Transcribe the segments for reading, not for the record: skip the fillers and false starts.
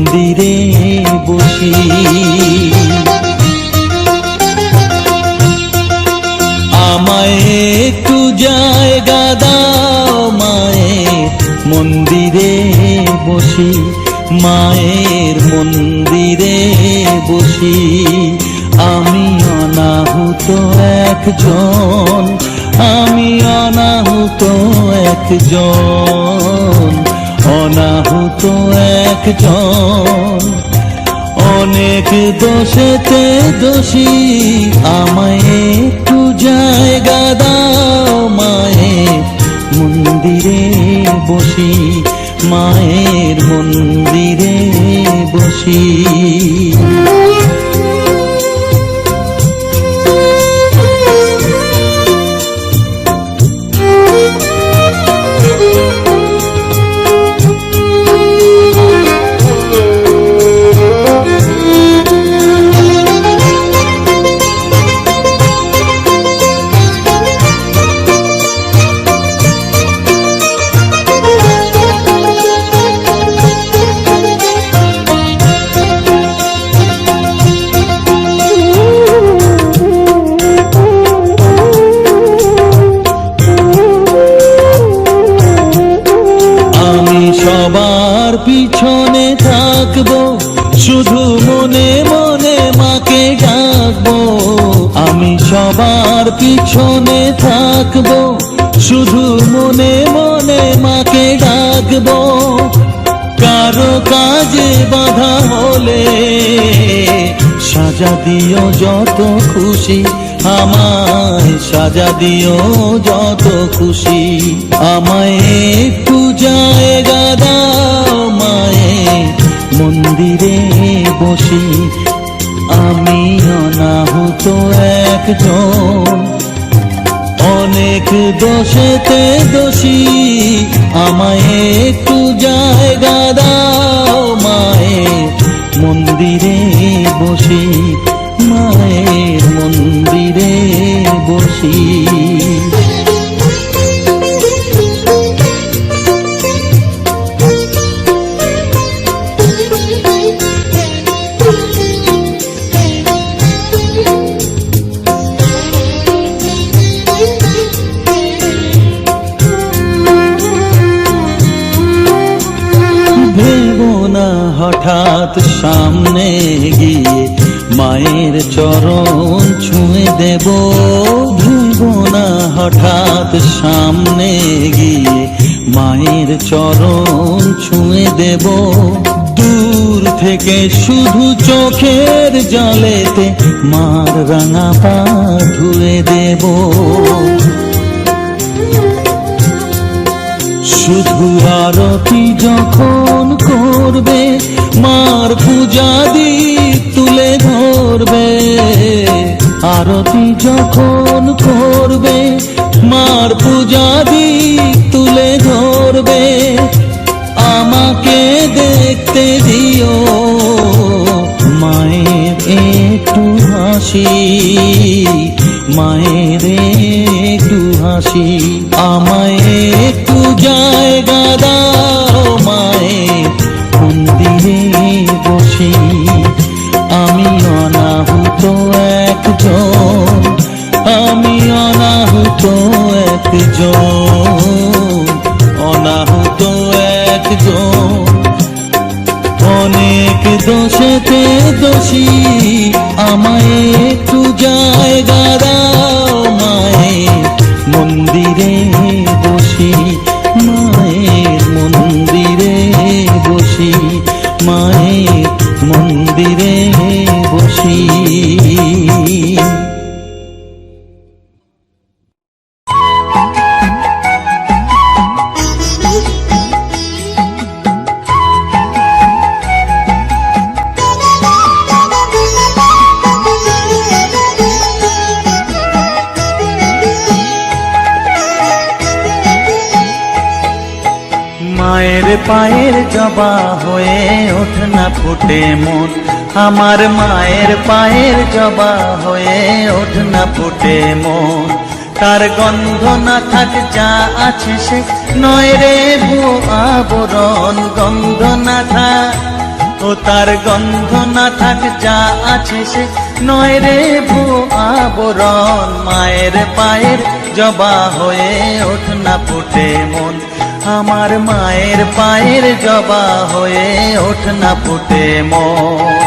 মন্দিরে বসি। আমায় একটু জায়গা দাও মায়ের মন্দিরে বসি, মায়ের মন্দিরে বসি। আমি অনাহুত একজন, আমি অনাহুত একজন, অনাহুত একজন। অনেক দোষেতে দোষী, আমায় একটু জায়গা দাও মায়ের মন্দিরে বসি, মায়ের মন্দিরে বসি। সবার পিছনে থাকবো, শুধু মনে মনে মাকে ডাকবো। আমি সবার পিছনে থাকবো, শুধু মনে মনে মাকে ডাকবো। কারো কাজে বাধা হলে সাজা দিও যত খুশি, আমায় সাজা দিও যত খুশি। আমায় একটু জায়গা দাও মায়ের মন্দিরে বসি, আমি অনাহুত একজন। অনেক দোষেতে দোষী, আমায় একটু জায়গা দাও মায়ের মন্দিরে বসি, মায়ের মন্দিরে বসি। ভেবো না হঠাৎ সামনে গিয়ে মায়ের চরণ ছুঁয়ে দেব, ভেবো না হঠাৎ সামনে গিয়ে মায়ের চরণ ছুঁয়ে দেব। দূর থেকে শুধু চোখের জলেতে মার রাঙা পা ধুয়ে দেব। শুধু আরতি যখন করবে, মার পূজা দীপ তুলে ধরবে। আরতি যখন করবে, মার পূজা দীপ তুলে ধরবে। আমাকে দেখতে দিও মায়ের একটু হাসি, মায়ের একটু হাসি। আমায় একটু জায়গা দাও মায়ের মন্দিরে বসি, আমি অনাহুত একজন, আমি অনাহুত একজন, অনাহুত একজন। অনেক দোষেতে দোষী, আমায় একটু জায়গা দাও মায়ের মন্দিরে বসি, মায়ের মন্দিরে বসি, মায়ের মন্দিরে বসি। মায়ের পায়ের জবা হয়ে ওঠ না ফুটে মন, আমার মায়ের পায়ের জবা হয়ে ওঠ না ফুটে মন। তার গন্ধ না থাক যা আছে সে নয় রে ভুয়া আবরণ, গন্ধ না থাক ও তার গন্ধ না থাক যা আছে সে নয় রে ভুয়ো আবরণ। মায়ের পায়ের জবা হয়ে ওঠ না ফুটে মন, আমার মায়ের পায়ের জবা হয়ে ওঠ না ফুটে মন।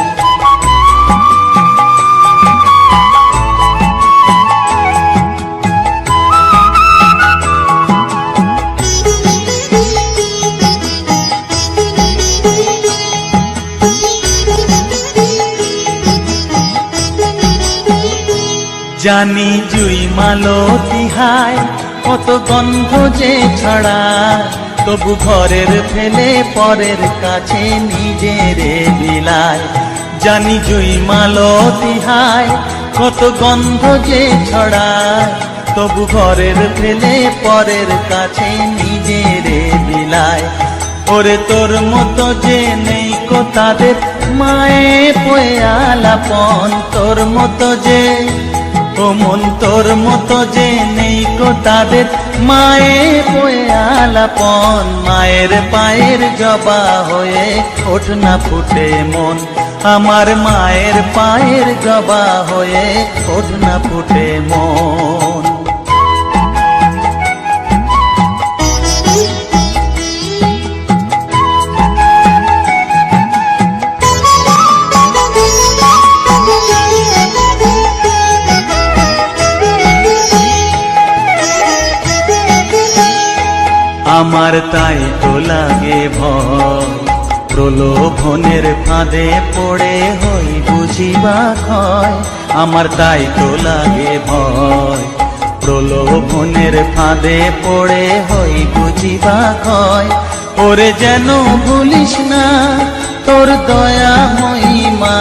জানি জুই মালতী হায় কত গন্ধ যে ছড়ায়, তবু ঘরের ফেলে পরের কাছে নিজেরে বিলায়। জানি জুই মালতী হায় কত গন্ধ যে ছড়ায়, তবু ঘরের ফেলে পরের কাছে নিজেরে বিলায়। ওরে তোর মতো যে নেই কো তাদের মায়ে পয়ে আলাপন, তোর মতো যে ও মন তোর মতো যে নেই কো তাদের মায়ে পয়ে আলাপন। মায়ের পায়ের জবা হয়ে ওঠ না ফুটে মন, আমার মায়ের পায়ের জবা হয়ে ওঠ না ফুটে মন। আমার তাই তো লাগে ভয়, প্রলোভনের ফাঁদে পড়ে হই বুঝিবা ক্ষয়। আমার তাই তো লাগে ভয়, প্রলোভনের ফাঁদে পড়ে হই বুঝিবা ক্ষয়। ওরে যেন ভুলিস না তোর দয়া মহিমা,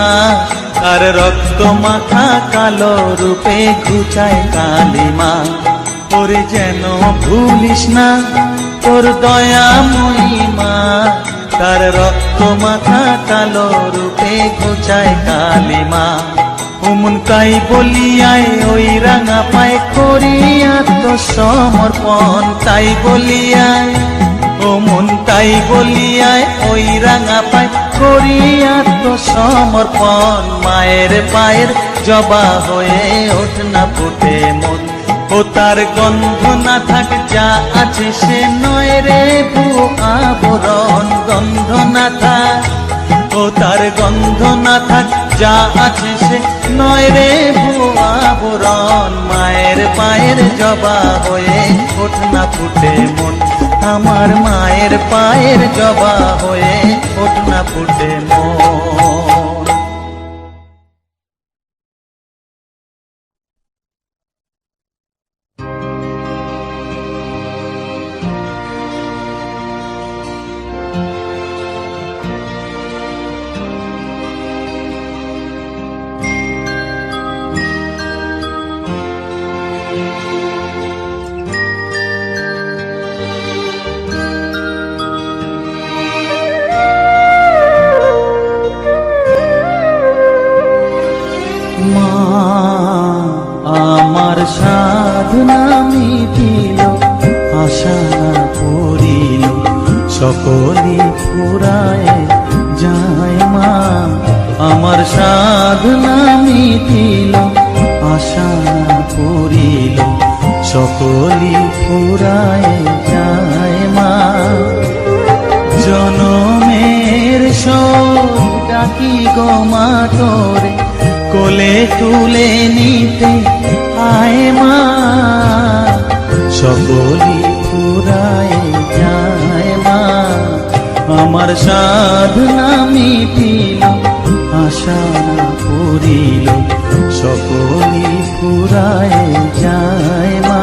আর রক্ত মাখা কালো রূপে ঘুচায় কালিমা। ওরে যেন ভুলিস না তোর দয়া মহিমা, তার রক্ত মাখা কালো রূপে ঘুচায় কালিমা। ওমন তাই বলিয়ায় ওই রাঙা পায় করি আত্মসমর্পণ, তাই বলিয়ায় ওমন তাই বলিয়ায় ওই রাঙা পায় করি আত্মসমর্পণ। মায়ের পায়ের জবা হয়ে ওঠ না ফুটে মন, ও তার গন্ধ না থাক যা আছে সে নয় রে ভুয়ো আবরণ। গন্ধ না থাক ও তার গন্ধ না থাক যা আছে সে নয় রে ভুয়ো আবরণ। মায়ের পায়ের জবা হয়ে ওঠ না ফুটে মন, আমার মায়ের পায়ের জবা হয়ে ওঠ না ফুটে মন। আমার সাধনা মিটিল, আশা পূরিল, সকলে ফুরায় যায় মা। আমার সাধনা মিটিল, আশা পূরিল, সকলে ফুরায় যায় মা। জনমের শোক ডাকি গো মা তোরে, কোলে তুলে নিতে আয় মা। সকলি ফুরায় যায় মা, আমার সাধনা মিটিল, আশা পূরিল, সকলি ফুরায় যায় মা।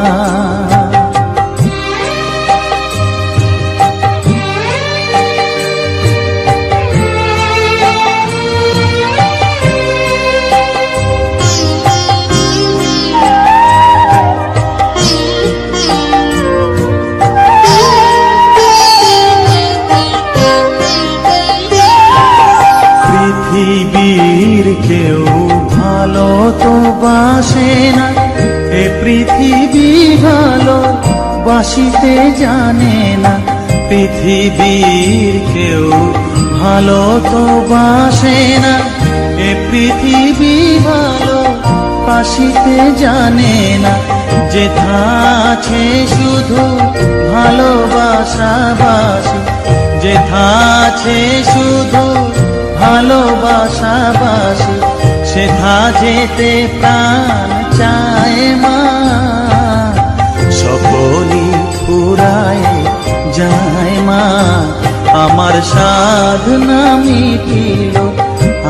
পৃথিবীর কেউ ভালো তো বাসে না, এ পৃথিবী ভালো বাসিতে জানে না। পৃথিবীর কেউ ভালো তো বাসে না এ পৃথিবী, ভালো বাসিতে জানে না। যেথা আছে শুধু ভালোবাসা বাসি, যেথা আছে শুধু ভালোবাসা বাসি, সেথা যেতে প্রাণ চায় মা। সকলই ফুরায় যায় মা, আমার সাধনা মিটিল,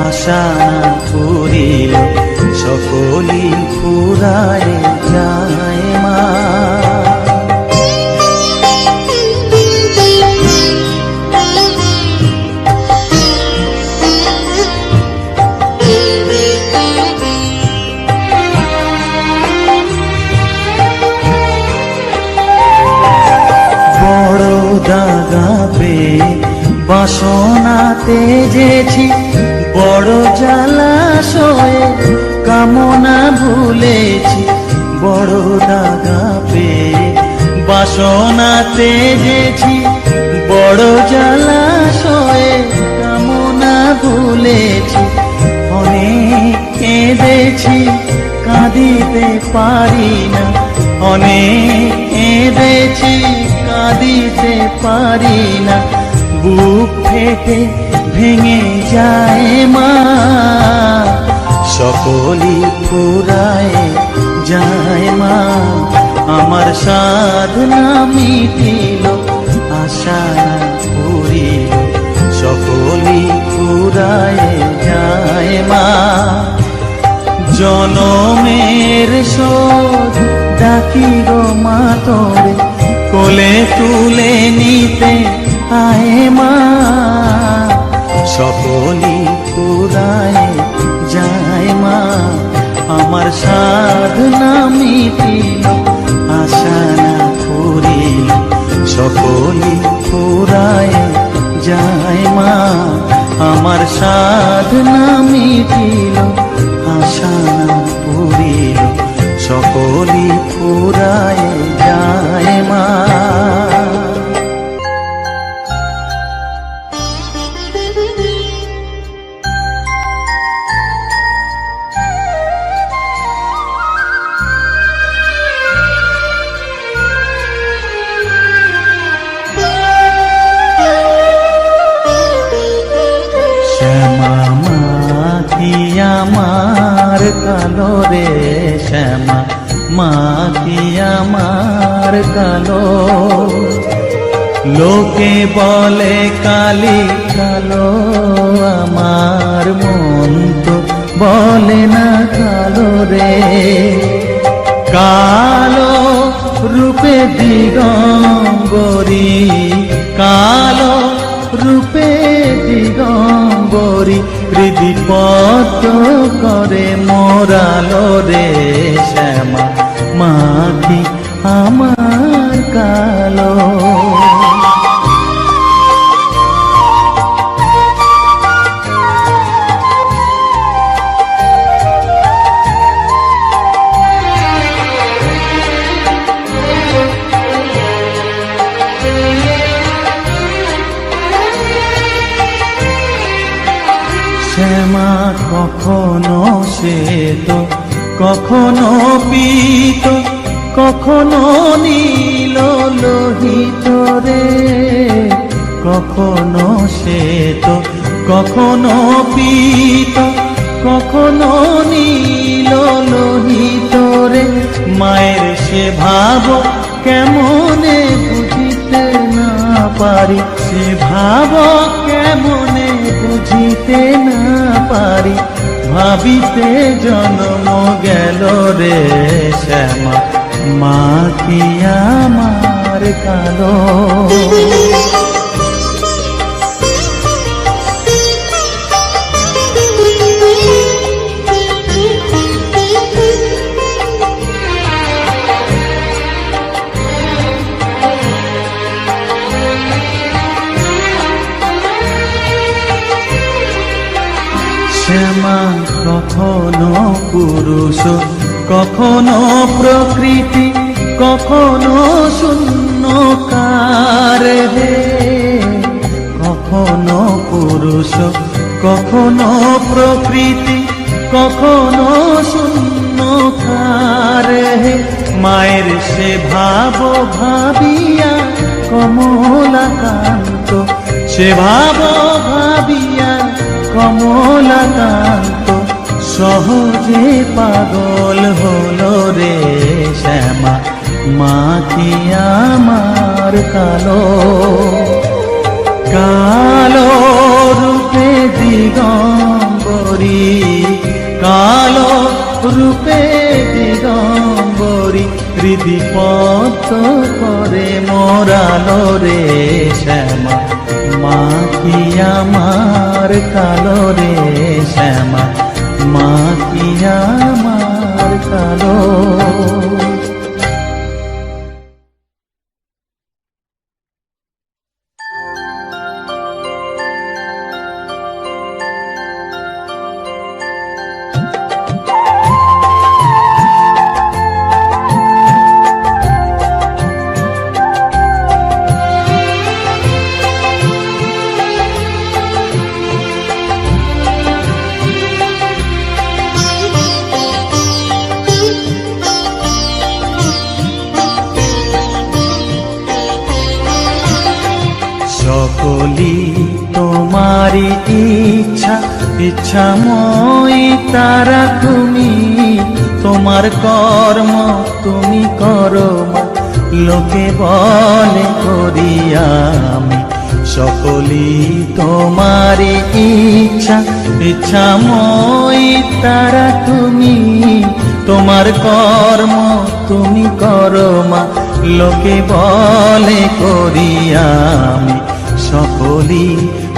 আশা না পুরিল, সকলই ফুরায় যায় মা। বড় দাগা পেয়ে বাসনা তেজেছি, বড় জলাশয়ে কামনা ভুলেছি। বড় দাগা পেয়ে বাসনা তেজেছি, বড় জলাশয়ে কামনা ভুলেছি। অনেক কেঁদেছি কাঁদিতে পারি না, অনেক কেঁদেছি কাঁদিতে পারি না। বুক ফেটে ভেঙে যায় মা, সকলই ফুরায় যায় মা। আমার সাধনা মিটিল, আশা না পুরিল, সকলই ফুরায় যায় মা। জনমের শোধ ডাকি গো মা তোরে, কোলে তুলে নিতে আয় মা। সকলই ফুরায় যায় মা, আমার সাধনা মিটিল, আশা না পুরিল, সকলই ফুরায় যায় মা। আমার সাধনা মিটিল, আশা না পুরিল, সকলই ফুরায় যায় মা। শ্যামা মা কি আমার কালো রে, শ্যামা মা কি আমার কালো। লোকে বলে কালি কালো, আমার মন তো বলে না কালো রে। কালো রূপে দিগম্বরী, কালো রূপে দিগম্বরী, হৃদিপদ্ম করে মোরালো রে। শ্যামা মা কি আমার কালো। শ্যামা কখনো শ্বেত, কখনো পীত, কখনো নীল লোহিত রে। কখনো শ্বেত, কখনো পীত, কখনো নীল লোহিত রে। মায়ের সে ভাব কেমনে বুঝিতে না পারি, সে ভাব কেমনে বুঝিতে না পারি। ভাবিতে জন্ম গেল রে শ্যামা মা কি আমার কালো। শ্যামা কখনো পুরুষ, কখনো প্রকৃতি, কখনো শূন্যকার হে। কখনো পুরুষ, কখনো প্রকৃতি, কখনো শূন্য খারে। মায়ের সে ভাব ভাবিয়া কমলাকান্ত, সে ভাব ভাবিয়া কমলাকান্ত সহজে পাগল হলো রে শ্যামা। মা কি আমার কালো, কালো রূপে দিগম্বরী, কালো রূপে দিগম্বরী হৃদি পদ্ম করে মোরালো রে শ্যামা। মা কি আমার কালো রে শ্যামা, মা কি আমার কালো। সকলি তোমারি ইচ্ছা, ইচ্ছাময়ী তারা তুমি। তোমার কর্ম তুমি করো মা, লোকে বলে করি আমি। সকলি তোমারি ইচ্ছা, ইচ্ছাময়ী তারা তুমি। তোমার কর্ম তুমি করো মা, লোকে বলে করি আমি। সকলি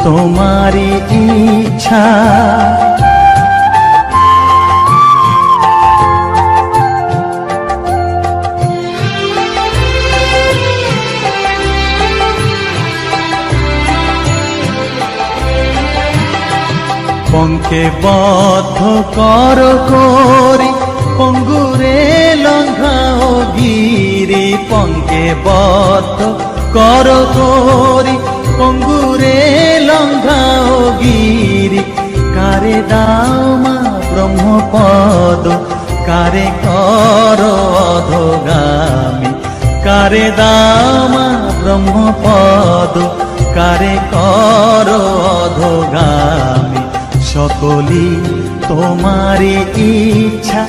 তোমারি ইচ্ছা। পঙ্কে বদ্ধ কর করি, পঙ্গুরে লঙ্ঘাও গিরি। পঙ্কে বদ্ধ কর করি, পঙ্গুরে লঙ্ঘাও গিরি। কারে দাও মা ব্রহ্মপদ, কারে কর অধোগামী। কারে দাও মা ব্রহ্মপদ, কারে কর অধোগামী। সকলি তোমারি ইচ্ছা,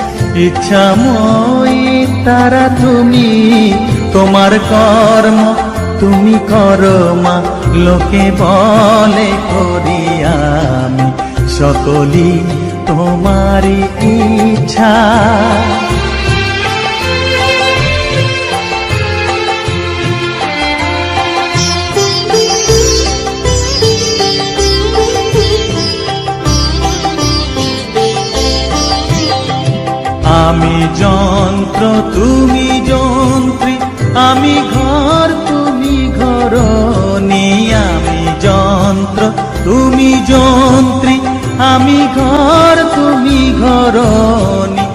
ইচ্ছাময়ী তারা তুমি। তোমার কর্ম তুমি করো মা, লোকে বলে করি আমি। সকলি তোমারি ইচ্ছা। আমি যন্ত্র তুমি যন্ত্রী, আমি ঘর তুমি ঘরণী। আমি যন্ত্র তুমি যন্ত্রী, আমি ঘর তুমি ঘরণী।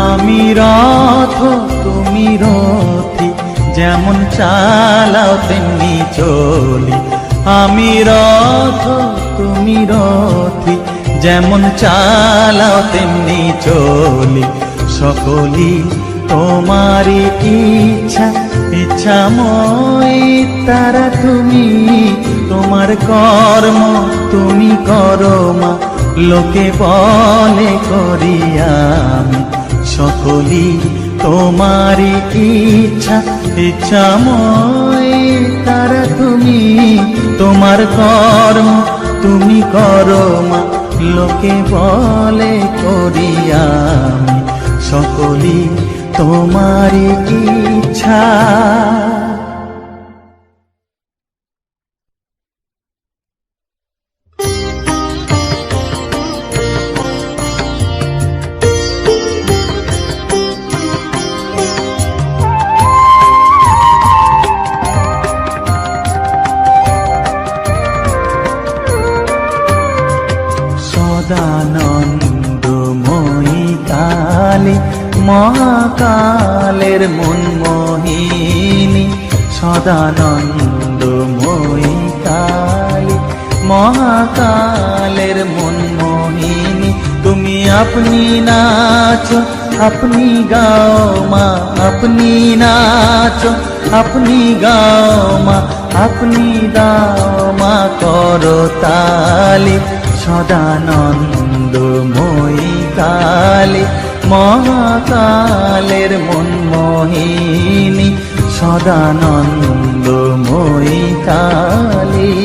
আমি রথ তুমি রথী, যেমন চালাও তেমনি চলি। আমি রথ তুমি রথী, যেমন চালাও তেমনি চলি। সকলি তোমারি ইচ্ছা, ইচ্ছাময়ী তারা তুমি। তোমার কর্ম তুমি করো মা, লোকে বলে করি আমি। সকলি তোমারি ইচ্ছা, ইচ্ছাময়ী তারা তুমি। তোমার কর্ম তুমি করো মা, লোকে বলে করি আমি। সকলি তোমারি ইচ্ছা। সদানন্দময়ী কালী, মহাকালের মনমোহিনী। সদানন্দময়ী কালী, মহাকালের মনমোহিনী তুমি আপনি নাচো আপনি গাও মা আপনি নাচো আপনি গাও মা আপনি দাও মা করতালি সদানন্দময়ী কালী মহাকালের মনমোহিনী সদানন্দময়ী কালী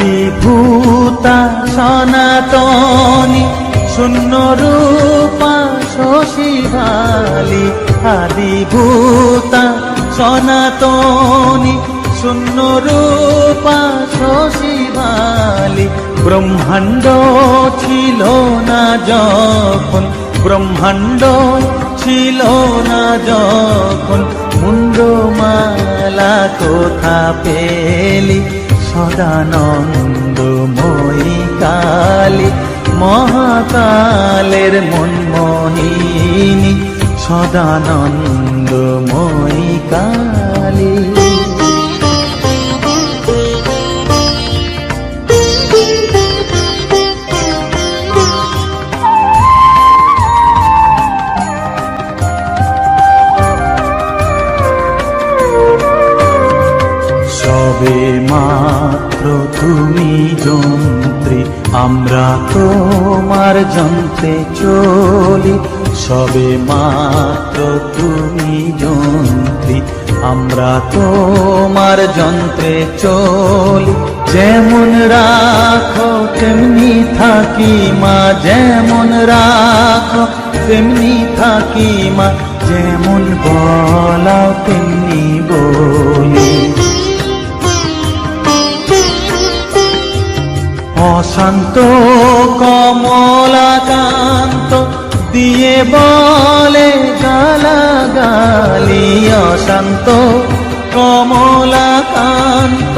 আদিভূতা সনাতনী শূন্য রূপা শশীভালি আদিভূতা সনাতনী শূন্য রূপা শশীভালি ব্রহ্মাণ্ড ছিল না যখন ব্রহ্মাণ্ড ছিল না যখন মুন্ডমালা কোথা পেলি সদানন্দময়ী কালী মহাকালের মনমোহিনী সদানন্দময়ী কালী সবে মাত্র তুমি যন্ত্রী আমরা তোমার যন্ত্রে চলি সবে মাত্র তুমি যন্ত্রী আমরা তোমার যন্ত্রে চলি যেমন রাখো তেমনি থাকি মা যেমন রাখো তেমনি থাকি মা যেমন বলাও তেমনি বলি অশান্ত কমলাকান্ত দিয়ে বলে গালাগালি অশান্ত কমলাকান্ত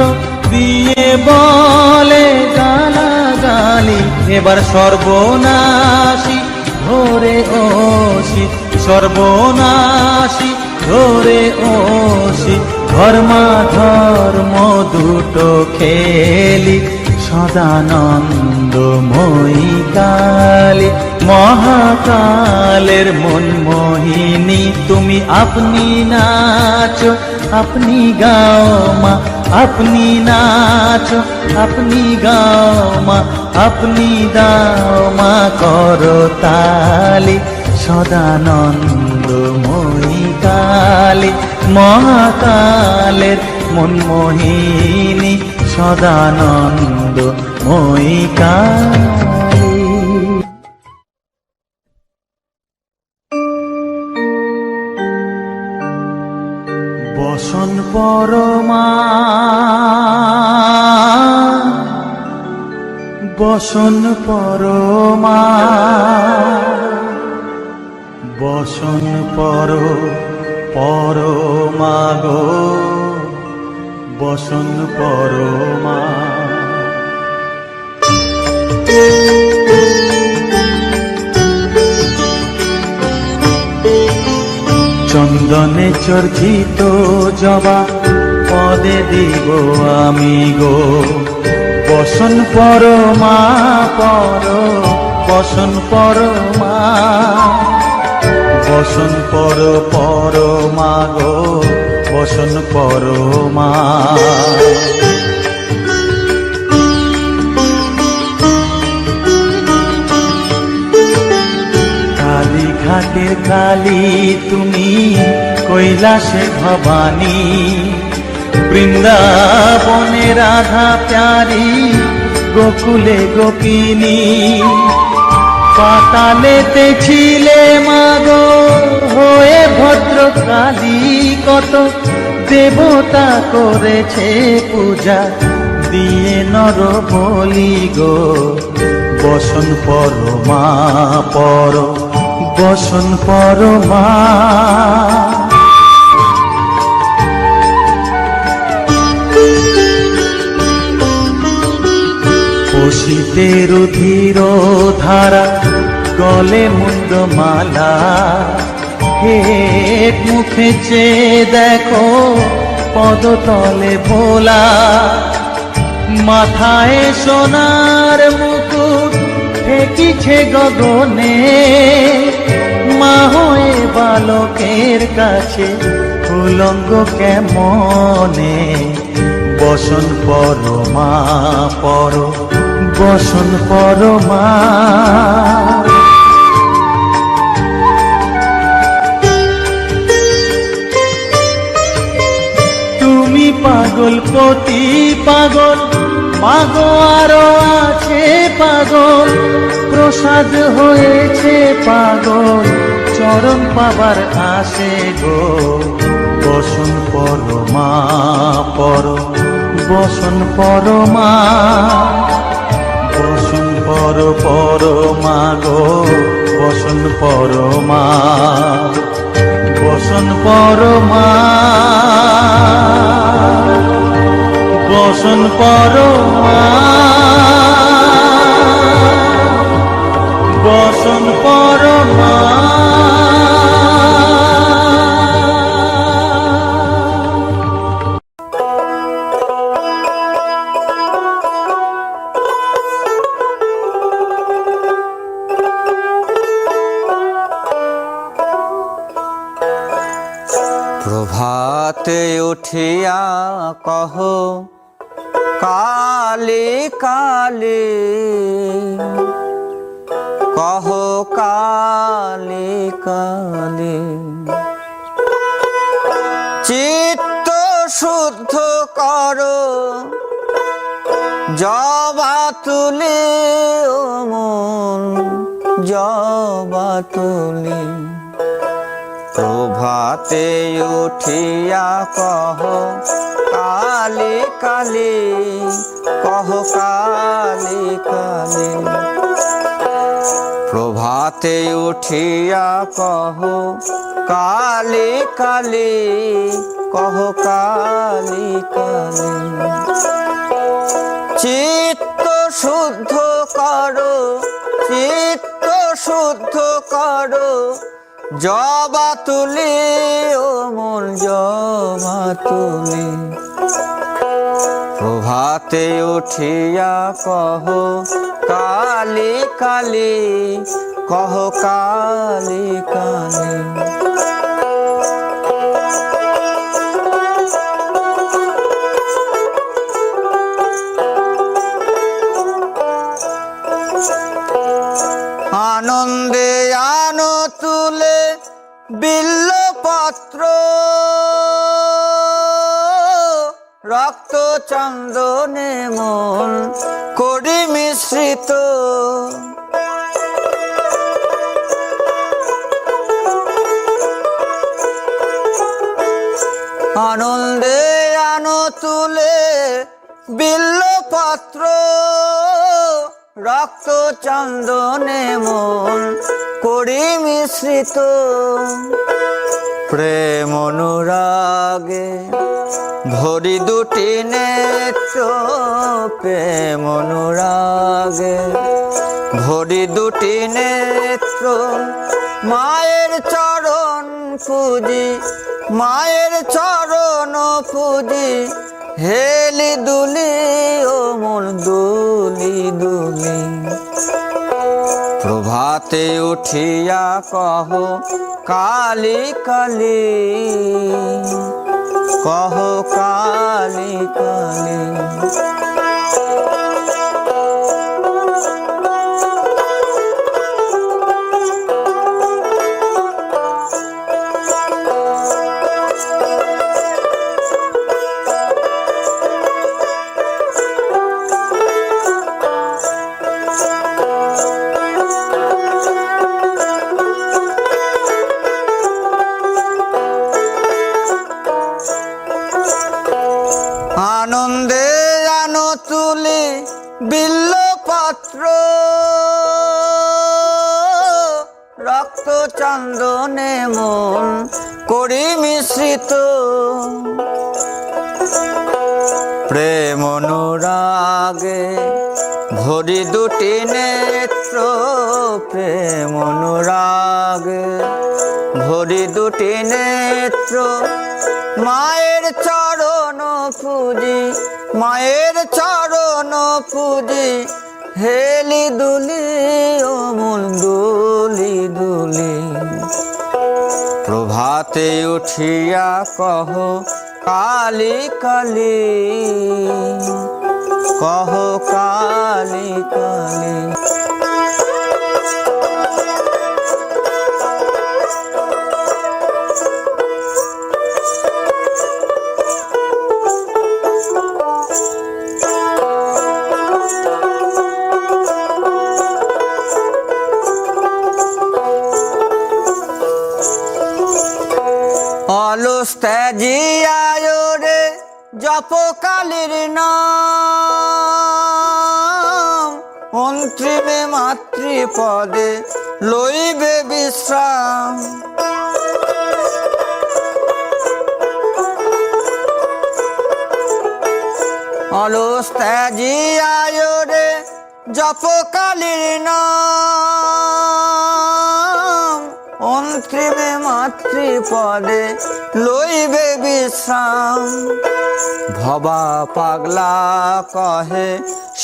দিয়ে বলে গালাগালি এবার সর্বনাশী ধরে ওসি সর্বনাশী ধরে ওসি ধর্মাধর্ম দুটো খেলি সদানন্দময়ী কালী মহাকালের মনমোহিনী তুমি আপনি নাচো আপনি গাও মা আপনি নাচো আপনি গাও মা আপনি দাও মা করতালি সদানন্দময়ী কালী মহাকালের মনমোহিনী সদানন্দময়ী কালী বসন পরমা বসন পরমা বসন পরমা গো বসন পরমা চন্দনে চর্চিত জবা পদে দিব আমি গো বসন পরমা বসন পরমা বসন পরমা গো বসন পরমা কালী ঘাটের কালী তুমি কৈলাসে ভবানী বৃন্দাবনে রাধা প্যারি গোকুলে গোপিনী পাতালেতে ছিলে মাগো হয়ে ভদ্রকালী কত দেবতা করেছে পূজা দিয়ে নর বলি গো বসন পরমা বসন পরমা স্রোতের ধীর ধারা গলে মুন্ডমালা, হেট মুখে চেয়ে দেখো পদতলে ভোলা, মাথায় সোনার মুকুট ঠেকিছে গগনে, মা হয়ে বালকের কাছে উলঙ্গ কেমনে, বসন পরমা পর বসন পরমা। তুমি পাগল পতি পাগল, মাগো আরো আছে পাগল, প্রসাদ হয়েছে পাগল, চরণ পাবার আসে গো, বসন পরমা পর বসন পরমা, বসন পরমা গো, বসন পরমা, বসন পরমা, বসন পরমা, বসন পরমা। প্রভাতে উঠিয়া কহ কালে কালে, কহ কালে কালে, চিত্ত শুদ্ধ করো জবা তুলে, ও মন জবা তুলে। প্রভাতে উঠিয়া কহ কালে কালে, কহ কালে কালে, প্রভাতে উঠিয়া কহ কালে কালে, কহ কালে কালে, চিত্ত শুদ্ধ করো, চিত্ত শুদ্ধ করো জবা তুলে, ও মন জবা তুলে। প্রভাতে উঠিয়া কহ কালে কালে, কহ কালে কালে। আনন্দে আনো তুলে বিল্লপত্র, রক্ত চন্দনে মন করি মিশ্রিত, আনন্দে আনো তুলে বিল্লপত্র, রক্ত চন্দনে মন করি মিশ্রিত, প্রেম অনুরাগে ভরি দুটি নেত্র, প্রেম অনুরাগে ভরি দুটি নেত্র, মায়ের চরণ পুজি, মায়ের চরণ পুজি, হেলি দুলি, ও মন দুলি দুলি। প্রভাতে উঠিয়া কহ কালি কালি, কহ কালি কালি। আনন্দে আনো তুলি বিল্লপত্র, রক্ত চন্দনে মন করি মিশ্রিত, প্রেম অনুরাগে ভরি দুটি নেত্র প্রেম অনুরাগে, ভরি দুটি নেত্র মায়ের চরণ পুজি, মায়ের চরণ পুজি, হেলি দুলি ও মন দুলি দুলি। প্রভাতে উঠিয়া কহ কালী কালী, কহ কালী কালী। অলস ত্যাজিয়ায় রে জপ কালীর নাম, অন্তিমে মাতৃপদে লইবে বিশ্রাম। অলস ত্যাজিয়ায় রে জপ কালীর নাম, অন্তিমে মাতৃপদে লইবে বিশ্রাম। ভবা পাগলা কহে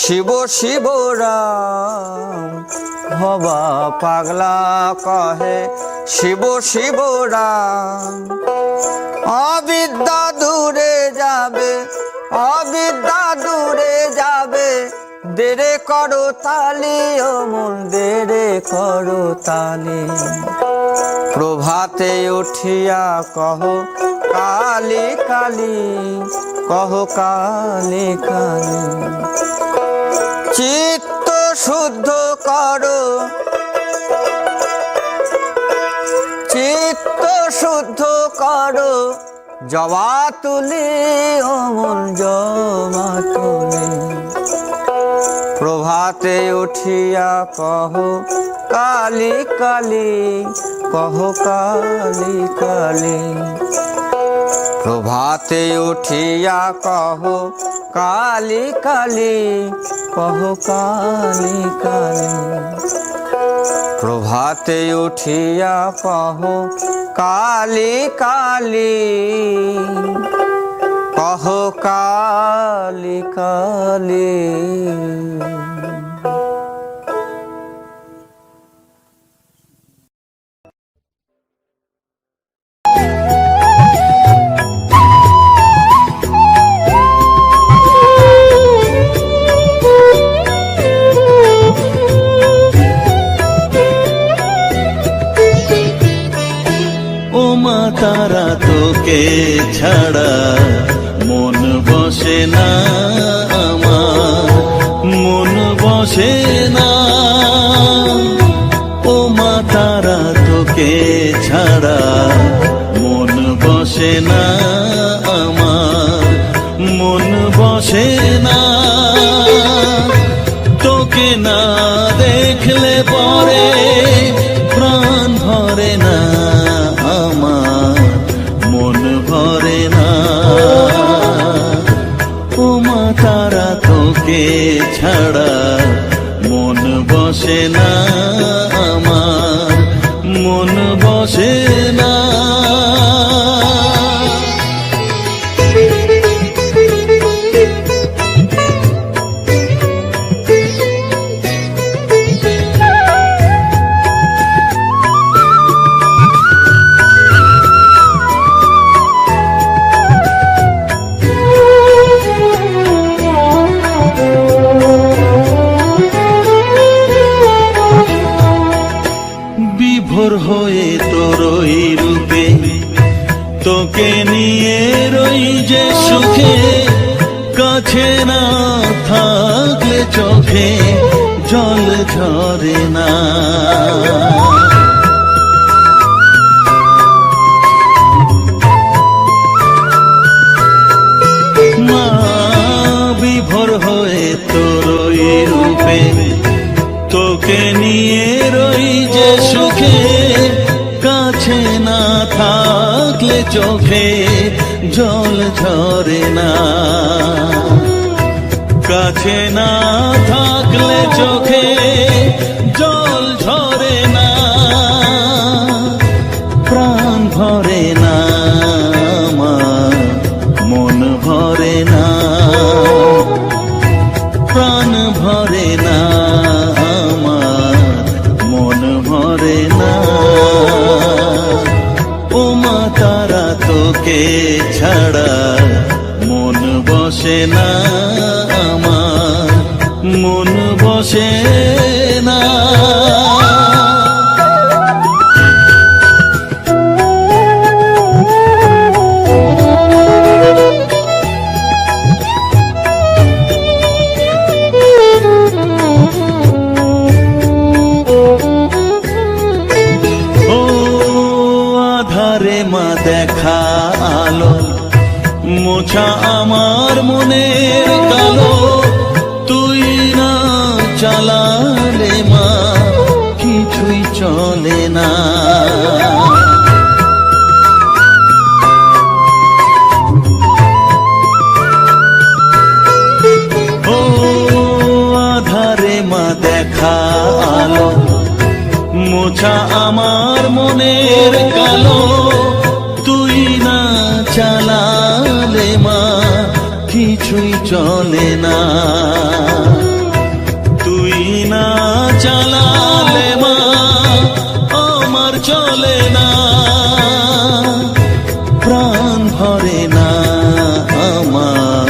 শিব শিব রাম, ভবা পাগলা কহে শিব শিব রাম। অবিদ্যা দূরে যাবে, অবিদ্যা দূরে যাবে, দেরে করো তালি ও মন দেরে করো তালি। প্রভাতে উঠিয়া কহ কালী কালী, কহ কালী কালী। চিত্ত শুদ্ধ করো, চিত্ত শুদ্ধ করো, জবা তুলি ও মন জবা তুলি। প্রভাতে উঠিয়া কহ কালী কালী, কহ কালী কালী। প্রভাতে উঠিয়া কহ কালী কালী, কহ কালী কালী। প্রভাতে উঠিয়া কহ কালী কালী, কহ কালী কালী। ও মা তারা তোকে ছাড়া মন বসে না আমার, মন বসে না। ও মা তারা তোকে ছাড়া মন বসে না আমার, মন বসে না। তোকে না দেখলে পরে প্রাণ ভরে না আমার, মন ভরে না। ও মা তারা তোকে ছাড়া মন বসে না আমার, মন বসে না। বিভোর হয়ে তোরই রূপে তোকে নিয়ে রই যে সুখে, কাছে না থাকলে চোখে জল ঝরে না। মা বিভোর হয়ে তোরই রূপে তোকে নিয়ে রই যে সুখে, কাছে না থাকলে চোখে জল ঝরে না। কাছে না থাকলে চোখে জল ঝরে না, প্রাণ ভরে না আমার, মন ভরে না, প্রাণ ভরে না আমার, মন ভরে না। ও মা তারা তোকে ছাড়া মন বসে না আমার, মন বসে না। ও আধারে মা দেখা আলো, মোছা আমার মনের কালো, তুই না চালালে মা কিছুই চলে না। ও আধারে মা দেখা আলো, মোছা আমার মনের কালো, তুই না চালালে মা কিছুই চলে না। তুই না চালালে মা আমার চলে না, প্রাণ ভরে না আমার,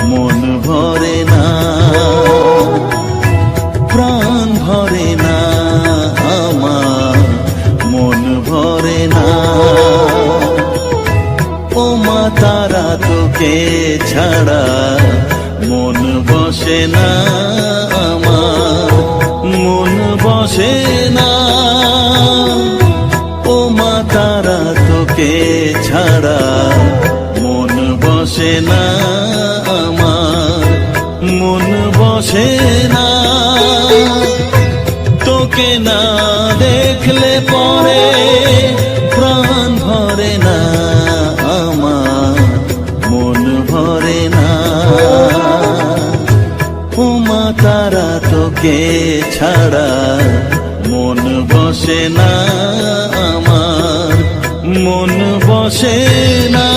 মন ভরে না, প্রাণ ভরে না আমার, মন ভরে না। ও মা তারা তোকে ছাড়া মন বসে না আমার, মন বসে না। ও মা তারা তোকে ছাড়া মন বসে না আমার, মন বসে না। তোকে না দেখলে পরে প্রাণ ভরে না আমার, মন ভরে না। ও মা তারা তোকে ছাড়া মন বসে না আমার, মন বসে না।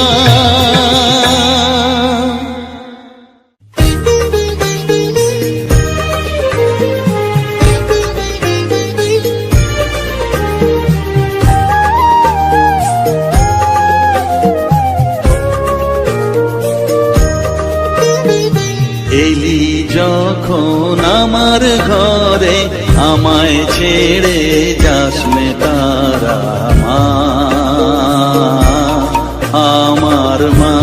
এলি যখন আমার ঘরে, আমায় ছেড়ে যাস নে তারা মা, আমার মা।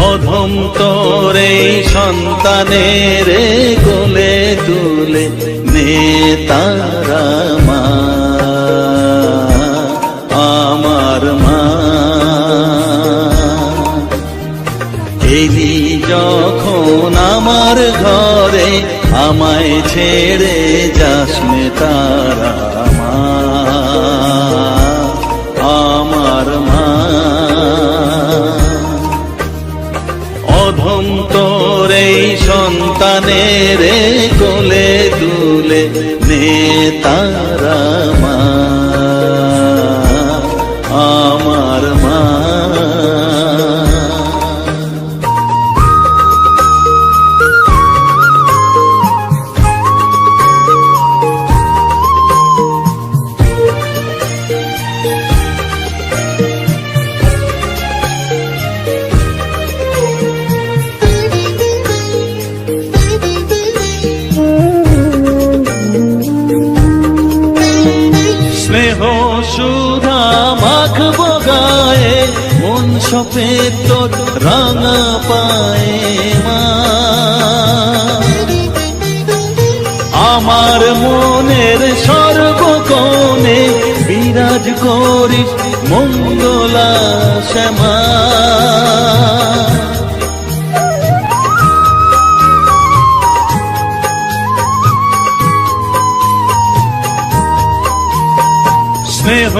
অধম তোরে সন্তানের কোলে তুলে নে তারা মা, আমার মা। এলি যখন আমার ঘরে, আমায় ছেড়ে যাস নে তারা মা, আমার মা। অধম তোরে সন্তানের কোলে তুলে নে তারা মা, আমার মা। স্নেহ সুধা মাখবো গায়ে, মন সফেদ তোর রাঙা পায়ে মা। আমার মনের সর্বকোণে বিরাজ করিস মঙ্গলা শ্যামা। স্নেহ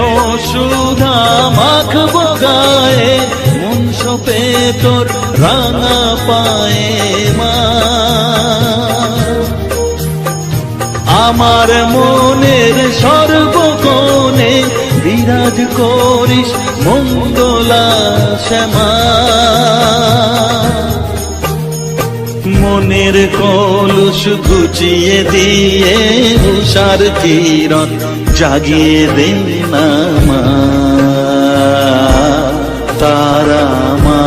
সুধা মাখবো গায়ে, মন সপে তোর রাঙা পায়ে মা। আমার মনের সর্বকোণে বিরাজ করিস মঙ্গলা শ্যামা। মনের কলুষ ঘুচিয়ে দিয়ে উষার কিরণ জাগিয়ে দে না মা তারা মা।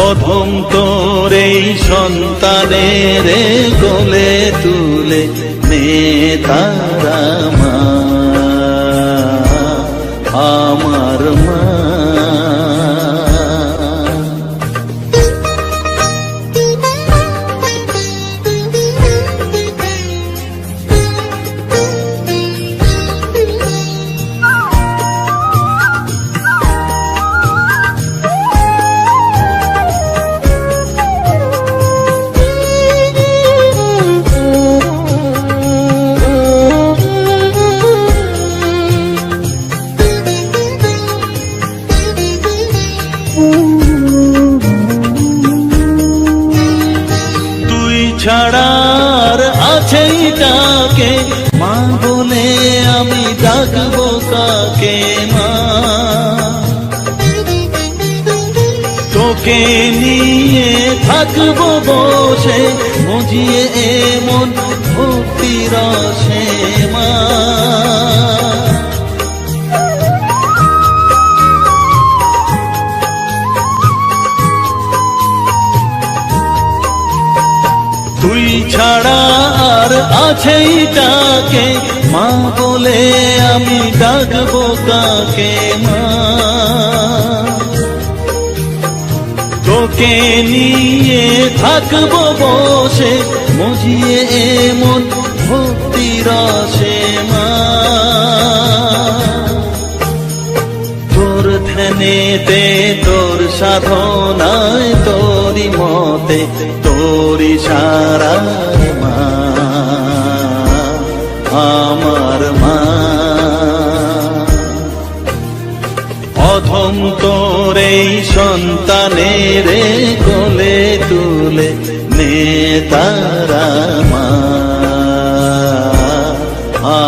অধম তোর এই সন্তানের কোলে তুলে নে তারা মা আমার মা। ছাড়ার আছেই তাকে মা বলে আমি ডাকবো কাকে মা। তোকে নিয়ে থাকবো বসে মজিয়ে এমন ভক্তি রসে মা। তুই ছাড়া আর আছেই তাকে মা বলে আমি ডাকবো কাকে মা। তোকে নিয়ে থাকবো বসে মজিয়ে এমন ভক্তি রসে মা। তোর ধ্যানেতে তোর সাধনায় তোরি মতে তোরি সারায় মা আমার মা। অধম তোর এই সন্তানের কোলে তুলে নে তারা মা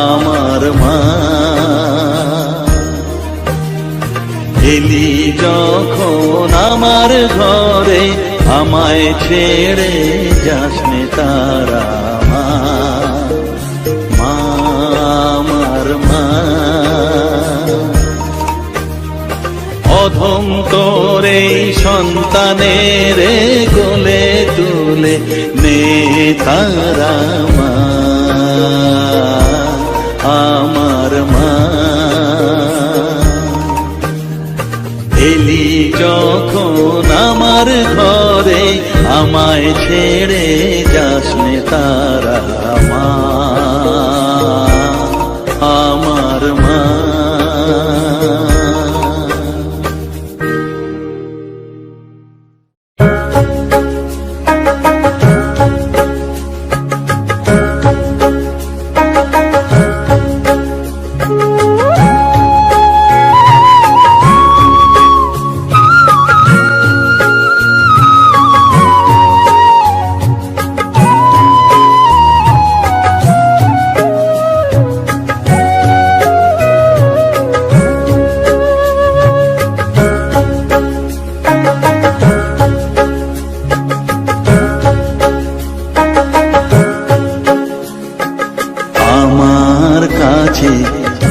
আমার মা। এলি যখন আমার ঘরে আমায় ছেড়ে যাস নে তারা মা আমার মা। অধম তোর এই সন্তানের কোলে তুলে নে তারা মা আমার মা। এলি যখন আমার ঘরে আমায় ছেড়ে যাস নে তারা মা আমার মা।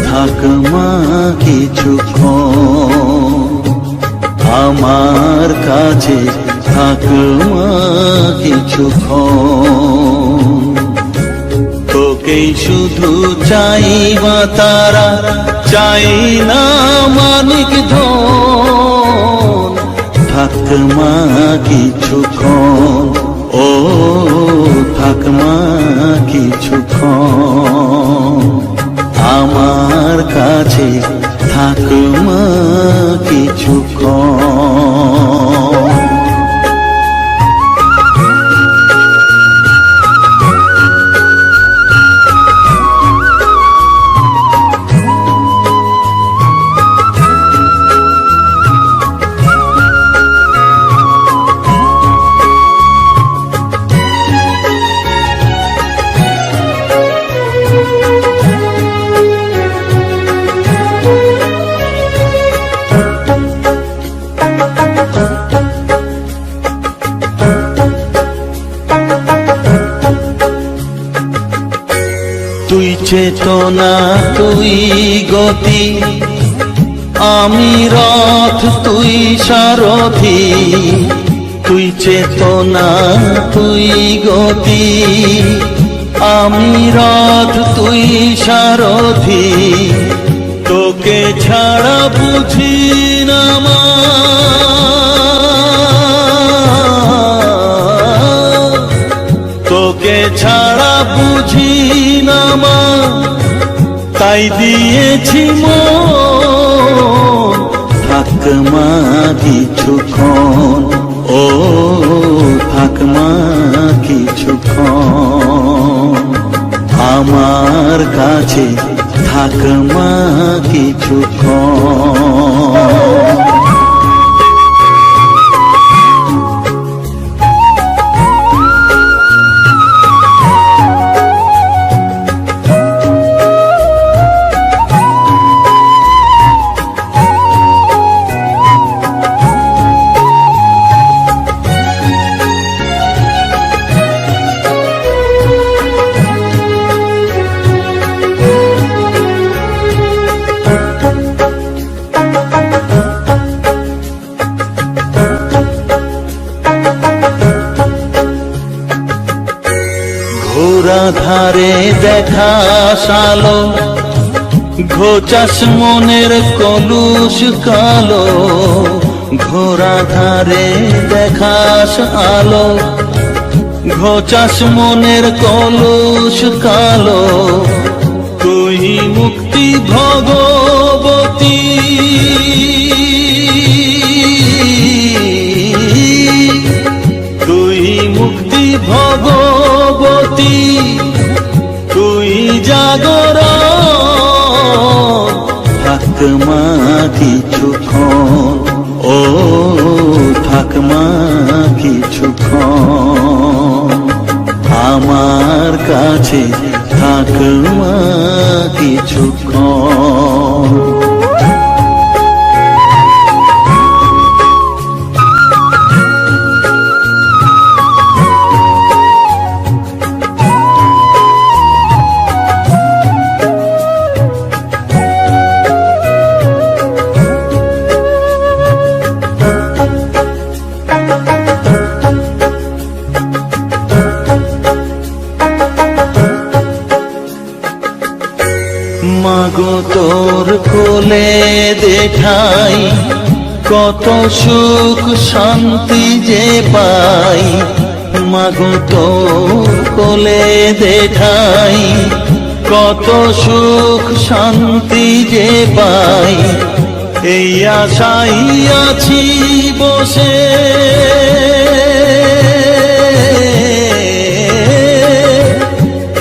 থাক মা কিছুক্ষণ আমার কাছে, থাক মা কিছুক্ষণ। তোকেই শুধু চাই মা তারা, চাই না মানিক ধন। থাক মা কিছুক্ষণ, ও থাক মা কিছুক্ষণ আমার কাছে, থাক মা কিছুক্ষণ। চেতনা তুই গতি, আমি রথ তুই সারথি। তুই চেতনা তুই গতি, আমি রথ তুই সারথি। তোকে ছাড়া বুঝি না মা, তোকে ছাড়া বুঝি না মা, তাই দিয়েছি মন। থাক মা কিছুক্ষণ, ও থাক মা কিছুক্ষণ, আমার কাছে থাক মা কিছুক্ষণ। ঘোরা ধারে দেখা সালো, ঘোচাস মনের কলুষ কালো। ঘোরা ধারে দেখাস আলো, ঘোচাস মনের কলুষ কালো। তুই মুক্তি ভগবতী, তুই মুক্তি ভগবতী, তুই জাগরণ। থাক মা কিছুক্ষণ, ও থাক মা কিছুক্ষণ, আমার কাছে থাক মা কিছুক্ষণ। মাগো তোর কোলে দেখাই, কত সুখ শান্তি যে পাই। মাগো তোর কোলে দেখাই, কত সুখ শান্তি যে পাই। এই আশাই আছি বসে,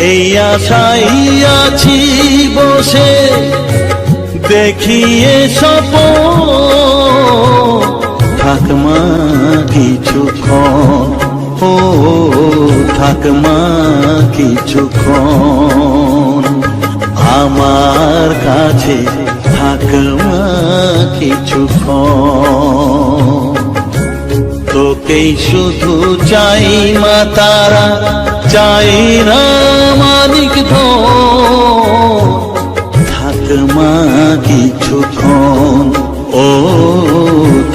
এই আশাই আছি বসে, দেখিয়ে স্বপন। থাক মা কিছুক্ষণ, ও থাক মা কিছুক্ষণ, আমার কাছে থাক মা কিছুক্ষণ। তোকেই শুধু চাই মা তারা, চাই না মানিক ধন। থাক মা কিছুক্ষণ, ও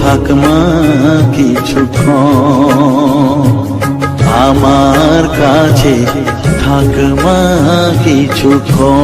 থাক মা কিছুক্ষণ, আমার কাছে থাক মা কিছুক্ষণ।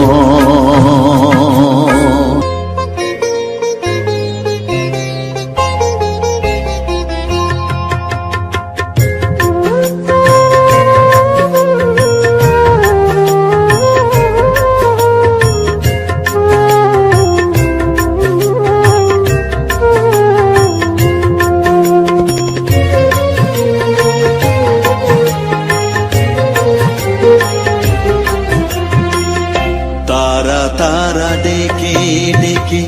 তারা ডেকে ডেকে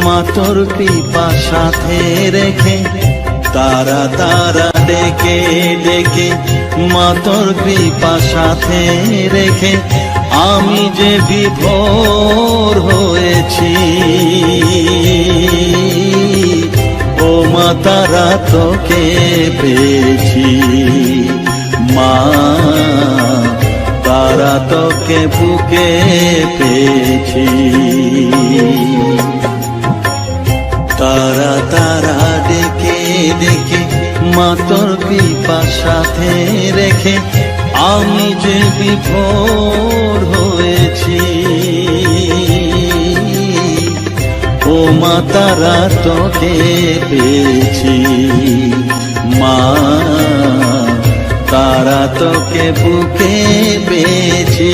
মা তোর কৃপা সাথে রেখে, তারা ডেকে ডেকে মা তোর কৃপা সাথে রেখে, আমি যে বিভোর হয়েছি। ও মা তারা তোকে পেয়েছি, মা তারা তোকে বুকে পেয়েছি। তারা তারা ডেকে ডেকে মা তোর পিপাসাতে রেখে আমি যে বিভোর হয়েছি। ও মা তারা তোকে পেয়েছি, মা তারা তোকে বুকে পেয়েছি।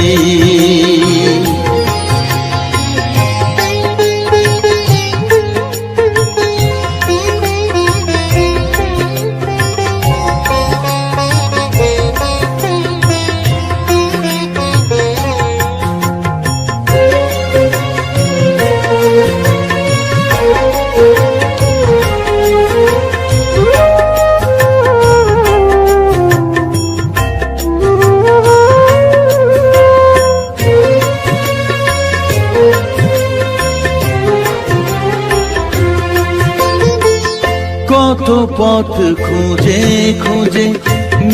কত পথ খুঁজে খুঁজে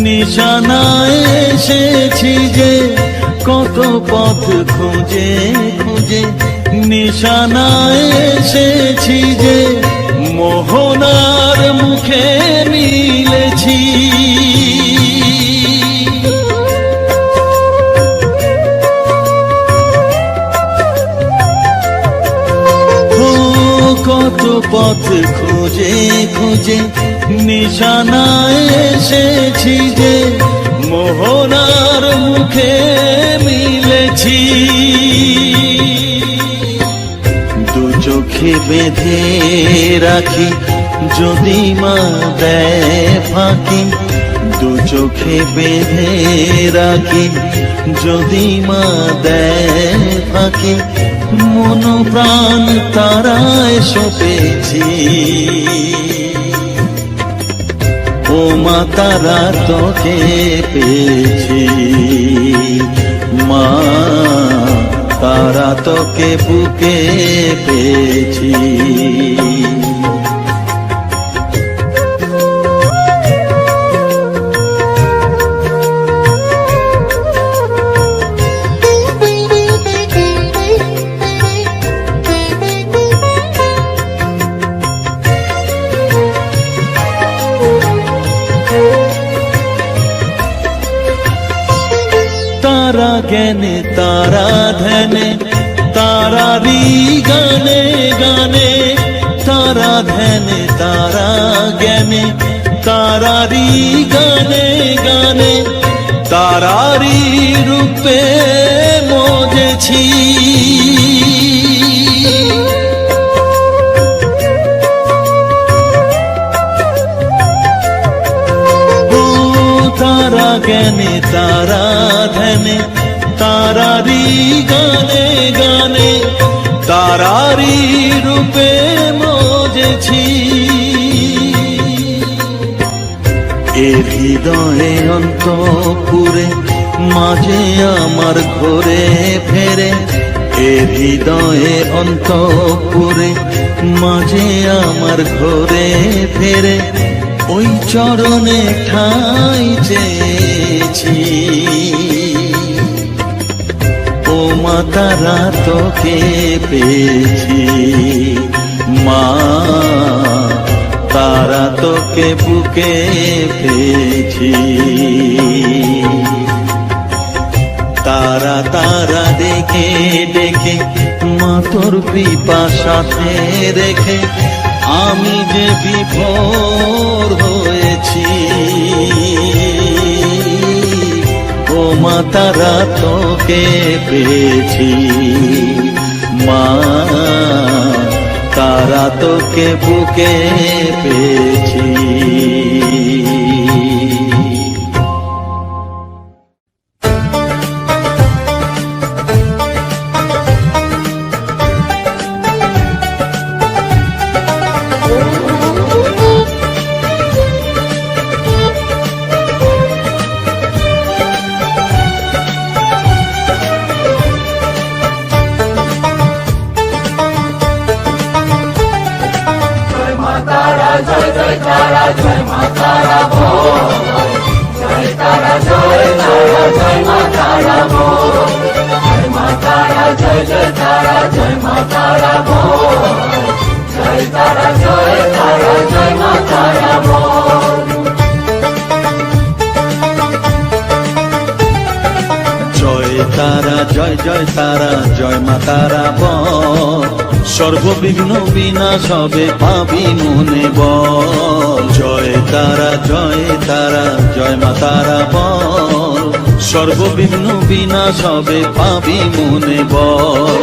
নিশানায় এসেছি যে, কত পথ খুঁজে খুঁজে নিশানায় এসেছি যে, মোহনার মুখে মিলেছি। কত পথ খুঁজে খুঁজে নিশানায় এসেছি যে, মোহনার মুখে মিলেছি। দু চোখে বেঁধে রাখি যদি মা দেয় ফাঁকি, দু চোখে বেঁধে রাখি যদি মা দেয় ফাঁকি, মন প্রাণ তারায় সপেছি। ও মা তারা তোকে পেয়েছি, মা তারা তোকে বুকে পেয়েছি। তারা জ্ঞানে তারা ধ্যানে তারারি গানে গানে, তারা ধ্যানে তারা জ্ঞানে তারারি গানে গানে, তারারি রূপে মজেছি। তারা জ্ঞানে তারা ধ্যানে তারারি গানে গানে, তারারি রূপে মজেছি। এ হৃদয়ে অন্তপুরে মাঝে আমার ঘরে ফেরে, এ হৃদয়ে অন্তপুরে মাঝে আমার ঘরে ফেরে, ওই চরণে ঠাই চেয়েছি। ও মা তারা তোকে পেয়েছি, মা তারা তোকে বুকে পেয়েছি। তারা তারা ডেকে ডেকে মা তোর পিপাসাতে রেখে আমি যে বিভোর হয়েছি। ও মা তারা তোকে পেয়েছি, মা তারা তোকে বুকে পেয়েছি। জয় তারা জয় তারা জয় মা তারা বল। জয় জয় তারা জয় মা তারা বল, জয় তারা জয় তারা জয় মা তারা বল। জয় তারা জয় জয় তারা জয় মা তারা বল, সর্ববিঘ্ন বিনাশ হবে পাবি মনে বল। জয় তারা জয় তারা জয় মা তারা বল, সর্ববিঘ্ন বিনাশ হবে পাবি মনে বল।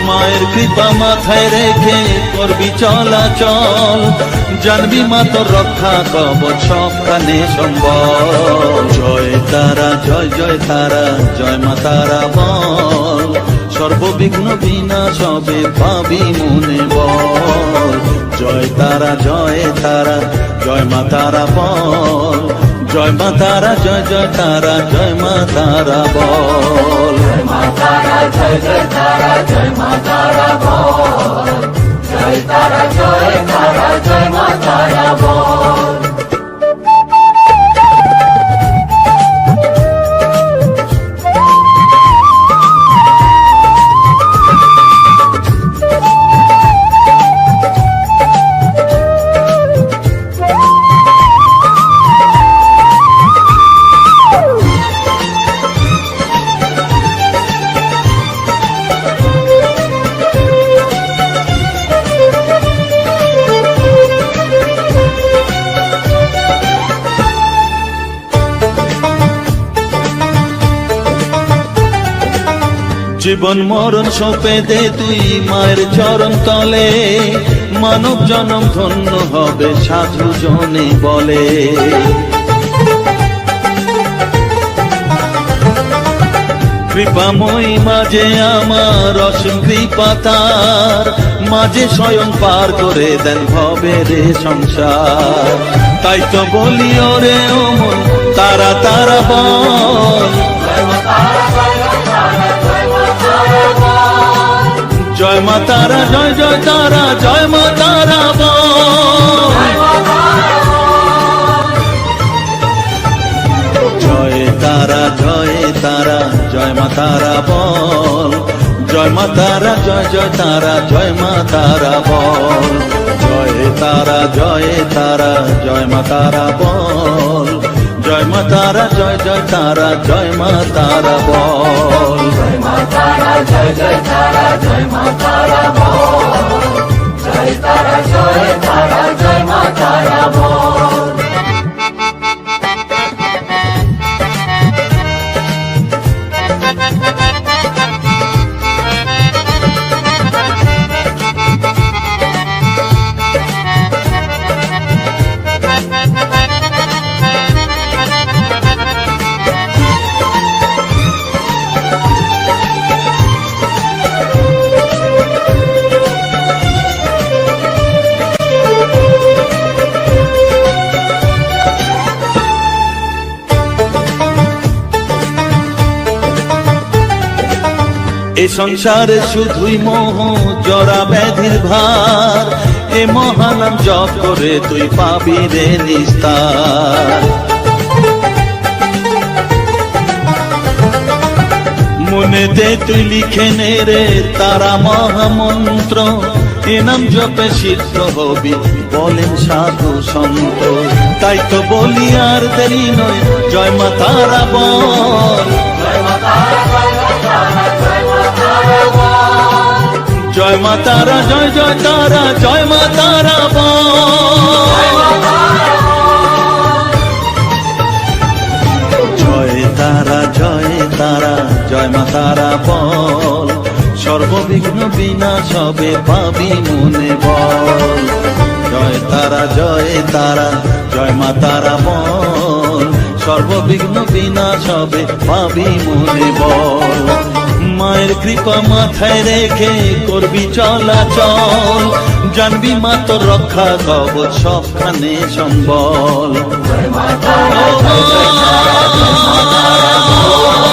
মায়ের কৃপা মাথায় রেখে করবি চলাচল, জানবি মা তোর রক্ষা কবচ সবখানে সম্বল। জয় তারা জয় জয় তারা জয় মা তারা বল, সর্ববিঘ্ন বিনাশ হবে পাবি মনে বল। জয় তারা জয় তারা জয় মা তারা বল, জয় মা তারা জয় জয় তারা জয় মা তারা বল। জয় মা তারা জয় জয় তারা জয় মা তারা বল, জয় তারা জয় তারা জয় মা তারা বল। জীবন মরণ সঁপে দে তুই মায়ের চরণ তলে, মানব জনম ধন্য হবে সাধু জনে বলে। কৃপাময়ী মাঝে আমার অসীম কৃপা তার, মাঝে স্বয়ং পার করে দেন ভবের সংসার। তাই তো বলি ওরে ও মন তারা তারা বল, জয় মা তারা জয় জয় তারা জয় মা তারা বল। জয় তারা জয় তারা জয় মা তারা বল, জয় মা তারা জয় জয় তারা জয় মা তারা বল। জয় তারা জয় তারা জয় মা তারা বল, জয় মা তারা জয় জয় তারা জয় মা তারা বল। জয় মা তারা জয় জয় তারা জয় মা তারা বল, জয় তারা জয় তারা জয় মা তারা বল। এ সংসারে শুধুই মোহ জরা ব্যাধির ভার, এ মহানাম জপ করে তুই পাবি রে নিস্তার। মনেতে তুই লিখে নে রে তারা মহামন্ত্র, এ নাম জপে সিদ্ধ হবি বলেন সাধু সন্ত। তাই তো বলি আর দেরি নয় জয় মা তারা বল, জয় মা তারা জয় জয় তারা জয় মা তারা বল। জয় তারা জয় তারা জয় মা তারা বল, সর্ববিঘ্ন বিনাশ হবে পাবি মনে বল। জয় তারা জয় তারা জয় মা তারা বল, সর্ববিঘ্ন বিনাশ হবে পাবি মনে বল। মায়ের কৃপা মাথায় রেখে করবি চলাচল, জানবি মা তোর রক্ষা কবচ সবখানে সম্বল। জয় মা তারা জয় জয় তারা জয় মা তারা বল,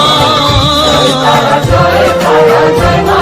জয় তারা জয় তারা জয় মা